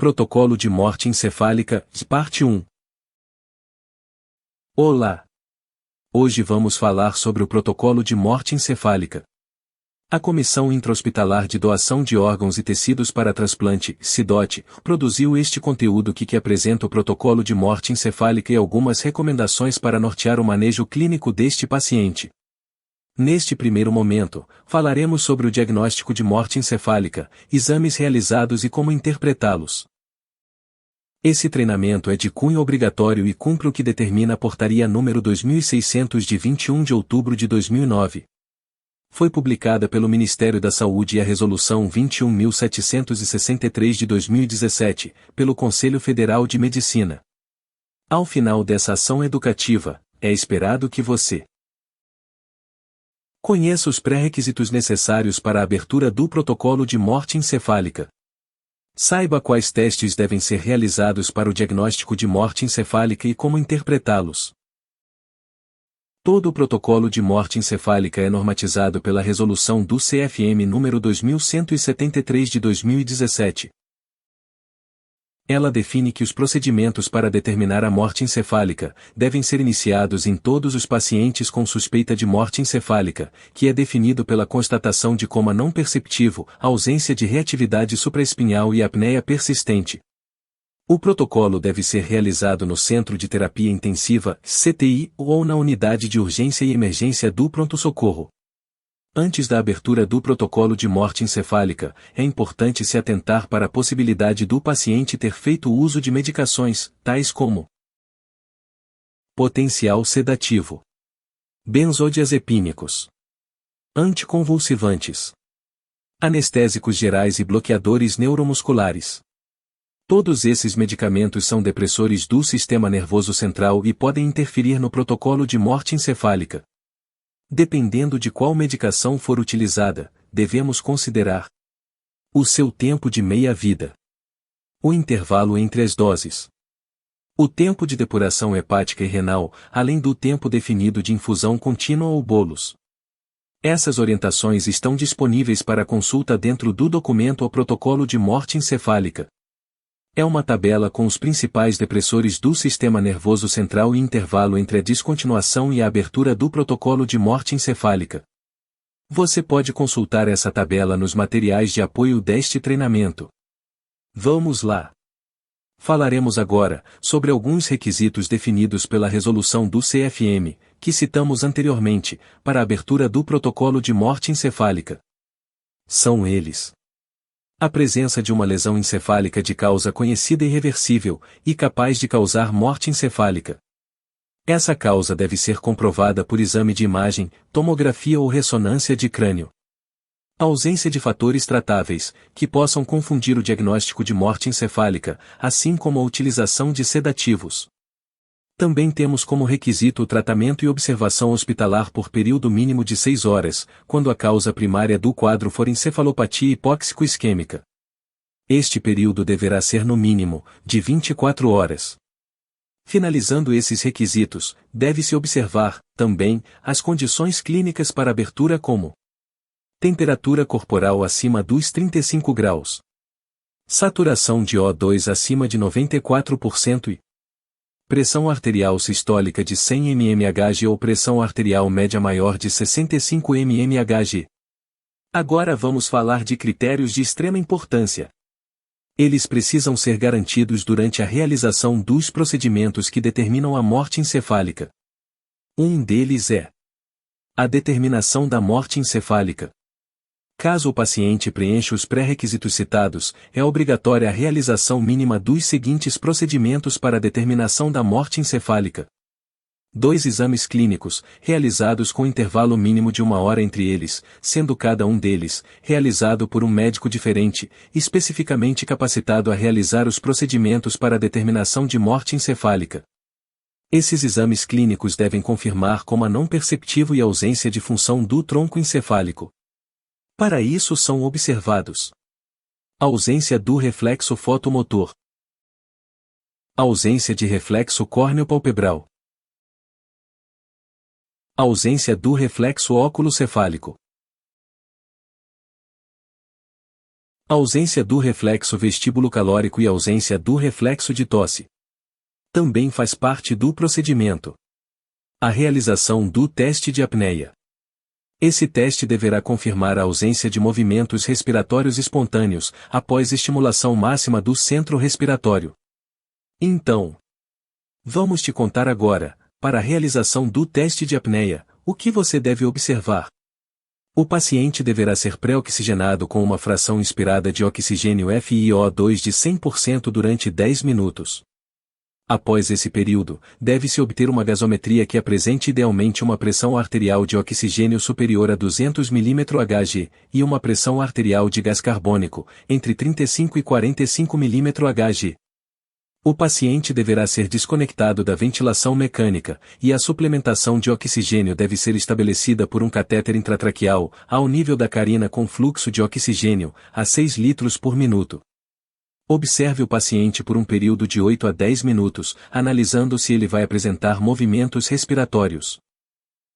Protocolo de morte encefálica, parte 1. Olá! Hoje vamos falar sobre o protocolo de morte encefálica. A Comissão Intra-Hospitalar de Doação de Órgãos e Tecidos para Transplante, CIDOT, produziu este conteúdo que apresenta o protocolo de morte encefálica e algumas recomendações para nortear o manejo clínico deste paciente. Neste primeiro momento, falaremos sobre o diagnóstico de morte encefálica, exames realizados e como interpretá-los. Esse treinamento é de cunho obrigatório e cumpre o que determina a Portaria número 2600 de 21 de outubro de 2009. Foi publicada pelo Ministério da Saúde e a Resolução 21.763 de 2017, pelo Conselho Federal de Medicina. Ao final dessa ação educativa, é esperado que você conheça os pré-requisitos necessários para a abertura do protocolo de morte encefálica. Saiba quais testes devem ser realizados para o diagnóstico de morte encefálica e como interpretá-los. Todo o protocolo de morte encefálica é normatizado pela Resolução do CFM número 2173 de 2017. Ela define que os procedimentos para determinar a morte encefálica devem ser iniciados em todos os pacientes com suspeita de morte encefálica, que é definido pela constatação de coma não perceptivo, ausência de reatividade supraespinhal e apneia persistente. O protocolo deve ser realizado no Centro de Terapia Intensiva, CTI, ou na Unidade de Urgência e Emergência do Pronto-Socorro. Antes da abertura do protocolo de morte encefálica, é importante se atentar para a possibilidade do paciente ter feito uso de medicações, tais como potencial sedativo, benzodiazepínicos, anticonvulsivantes, anestésicos gerais e bloqueadores neuromusculares. Todos esses medicamentos são depressores do sistema nervoso central e podem interferir no protocolo de morte encefálica. Dependendo de qual medicação for utilizada, devemos considerar o seu tempo de meia-vida, o intervalo entre as doses, o tempo de depuração hepática e renal, além do tempo definido de infusão contínua ou bolos. Essas orientações estão disponíveis para consulta dentro do documento ao protocolo de morte encefálica. É uma tabela com os principais depressores do sistema nervoso central e intervalo entre a descontinuação e a abertura do protocolo de morte encefálica. Você pode consultar essa tabela nos materiais de apoio deste treinamento. Vamos lá! Falaremos agora sobre alguns requisitos definidos pela resolução do CFM, que citamos anteriormente, para a abertura do protocolo de morte encefálica. São eles: a presença de uma lesão encefálica de causa conhecida e irreversível, e capaz de causar morte encefálica. Essa causa deve ser comprovada por exame de imagem, tomografia ou ressonância de crânio. A ausência de fatores tratáveis, que possam confundir o diagnóstico de morte encefálica, assim como a utilização de sedativos. Também temos como requisito o tratamento e observação hospitalar por período mínimo de 6 horas, quando a causa primária do quadro for encefalopatia hipóxico-isquêmica. Este período deverá ser no mínimo, de 24 horas. Finalizando esses requisitos, deve-se observar, também, as condições clínicas para abertura como temperatura corporal acima dos 35 graus, saturação de O2 acima de 94% e pressão arterial sistólica de 100 mmHg ou pressão arterial média maior de 65 mmHg. Agora vamos falar de critérios de extrema importância. Eles precisam ser garantidos durante a realização dos procedimentos que determinam a morte encefálica. Um deles é a determinação da morte encefálica. Caso o paciente preencha os pré-requisitos citados, é obrigatória a realização mínima dos seguintes procedimentos para a determinação da morte encefálica. 2 exames clínicos, realizados com intervalo mínimo de 1 hora entre eles, sendo cada um deles realizado por um médico diferente, especificamente capacitado a realizar os procedimentos para a determinação de morte encefálica. Esses exames clínicos devem confirmar coma não perceptivo e ausência de função do tronco encefálico. Para isso são observados: ausência do reflexo fotomotor, ausência de reflexo córneo-palpebral, ausência do reflexo óculo-cefálico, ausência do reflexo vestíbulo-calórico e ausência do reflexo de tosse. Também faz parte do procedimento a realização do teste de apneia. Esse teste deverá confirmar a ausência de movimentos respiratórios espontâneos após estimulação máxima do centro respiratório. Então, vamos te contar agora, para a realização do teste de apneia, o que você deve observar. O paciente deverá ser pré-oxigenado com uma fração inspirada de oxigênio FiO2 de 100% durante 10 minutos. Após esse período, deve-se obter uma gasometria que apresente idealmente uma pressão arterial de oxigênio superior a 200 mmHg e uma pressão arterial de gás carbônico, entre 35 e 45 mmHg. O paciente deverá ser desconectado da ventilação mecânica, e a suplementação de oxigênio deve ser estabelecida por um catéter intratraqueal, ao nível da carina com fluxo de oxigênio, a 6 litros por minuto. Observe o paciente por um período de 8 a 10 minutos, analisando se ele vai apresentar movimentos respiratórios.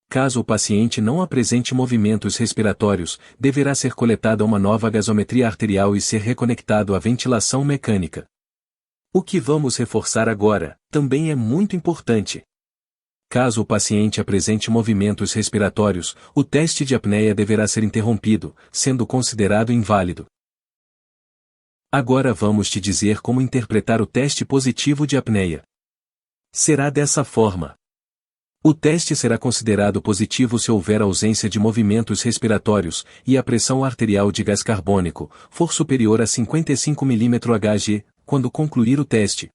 Caso o paciente não apresente movimentos respiratórios, deverá ser coletada uma nova gasometria arterial e ser reconectado à ventilação mecânica. O que vamos reforçar agora, também é muito importante. Caso o paciente apresente movimentos respiratórios, o teste de apneia deverá ser interrompido, sendo considerado inválido. Agora vamos te dizer como interpretar o teste positivo de apneia. Será dessa forma. O teste será considerado positivo se houver ausência de movimentos respiratórios e a pressão arterial de gás carbônico for superior a 55 mmHg, quando concluir o teste.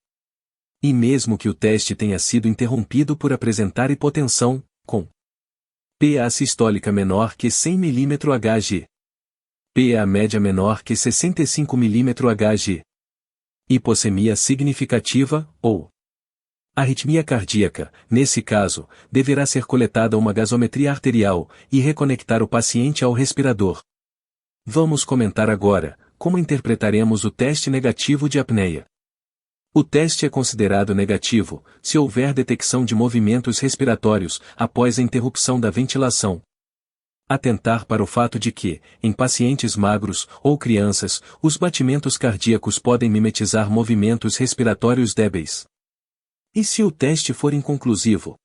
E mesmo que o teste tenha sido interrompido por apresentar hipotensão, com PA sistólica menor que 100 mmHg. PA média menor que 65 mmHg. Hipossemia significativa, ou arritmia cardíaca, nesse caso, deverá ser coletada uma gasometria arterial e reconectar o paciente ao respirador. Vamos comentar agora como interpretaremos o teste negativo de apneia. O teste é considerado negativo se houver detecção de movimentos respiratórios após a interrupção da ventilação. Atentar para o fato de que, em pacientes magros ou crianças, os batimentos cardíacos podem mimetizar movimentos respiratórios débeis. E se o teste for inconclusivo?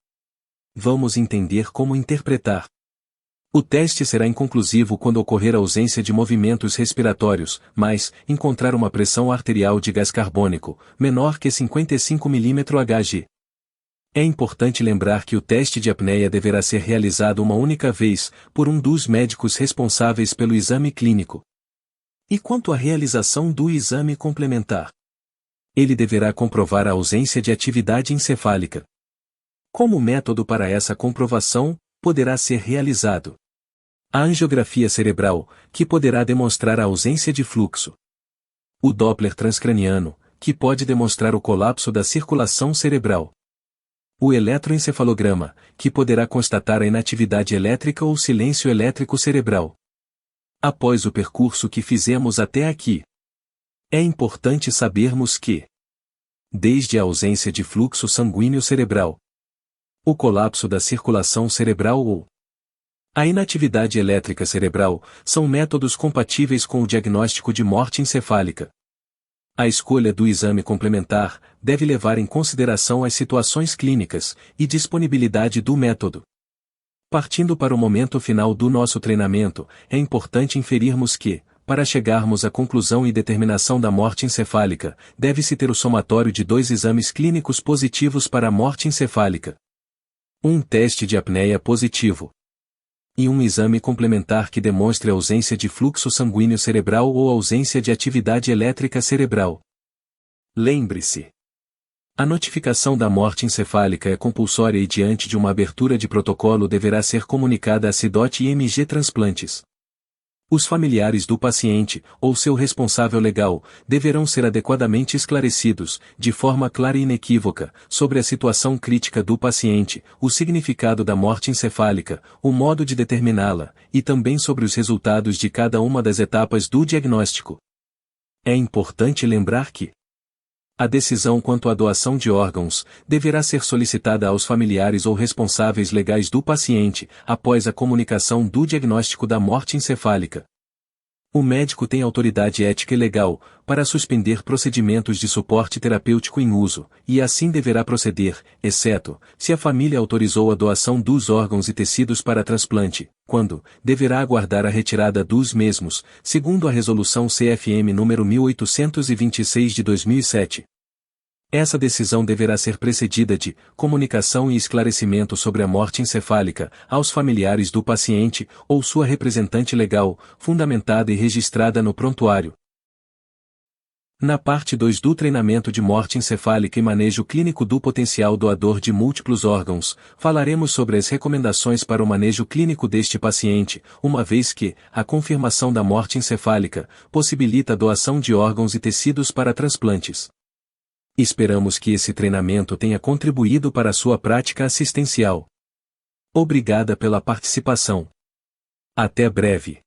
Vamos entender como interpretar. O teste será inconclusivo quando ocorrer ausência de movimentos respiratórios, mas encontrar uma pressão arterial de gás carbônico menor que 55 mmHg. É importante lembrar que o teste de apneia deverá ser realizado uma única vez, por um dos médicos responsáveis pelo exame clínico. E quanto à realização do exame complementar? Ele deverá comprovar a ausência de atividade encefálica. Como método para essa comprovação, poderá ser realizado a angiografia cerebral, que poderá demonstrar a ausência de fluxo. O Doppler transcraniano, que pode demonstrar o colapso da circulação cerebral. O eletroencefalograma, que poderá constatar a inatividade elétrica ou silêncio elétrico cerebral. Após o percurso que fizemos até aqui, é importante sabermos que, desde a ausência de fluxo sanguíneo cerebral, o colapso da circulação cerebral ou a inatividade elétrica cerebral são métodos compatíveis com o diagnóstico de morte encefálica. A escolha do exame complementar deve levar em consideração as situações clínicas e disponibilidade do método. Partindo para o momento final do nosso treinamento, é importante inferirmos que, para chegarmos à conclusão e determinação da morte encefálica, deve-se ter o somatório de 2 exames clínicos positivos para a morte encefálica. Um teste de apneia positivo. E um exame complementar que demonstre ausência de fluxo sanguíneo cerebral ou ausência de atividade elétrica cerebral. Lembre-se: a notificação da morte encefálica é compulsória e diante de uma abertura de protocolo deverá ser comunicada à CIDOT e MG Transplantes. Os familiares do paciente, ou seu responsável legal, deverão ser adequadamente esclarecidos, de forma clara e inequívoca, sobre a situação crítica do paciente, o significado da morte encefálica, o modo de determiná-la, e também sobre os resultados de cada uma das etapas do diagnóstico. É importante lembrar que a decisão quanto à doação de órgãos deverá ser solicitada aos familiares ou responsáveis legais do paciente, após a comunicação do diagnóstico da morte encefálica. O médico tem autoridade ética e legal para suspender procedimentos de suporte terapêutico em uso, e assim deverá proceder, exceto, se a família autorizou a doação dos órgãos e tecidos para transplante, quando deverá aguardar a retirada dos mesmos, segundo a Resolução CFM nº 1826 de 2007. Essa decisão deverá ser precedida de comunicação e esclarecimento sobre a morte encefálica aos familiares do paciente ou sua representante legal, fundamentada e registrada no prontuário. Na parte 2 do treinamento de morte encefálica e manejo clínico do potencial doador de múltiplos órgãos, falaremos sobre as recomendações para o manejo clínico deste paciente, uma vez que a confirmação da morte encefálica possibilita a doação de órgãos e tecidos para transplantes. Esperamos que esse treinamento tenha contribuído para a sua prática assistencial. Obrigada pela participação. Até breve.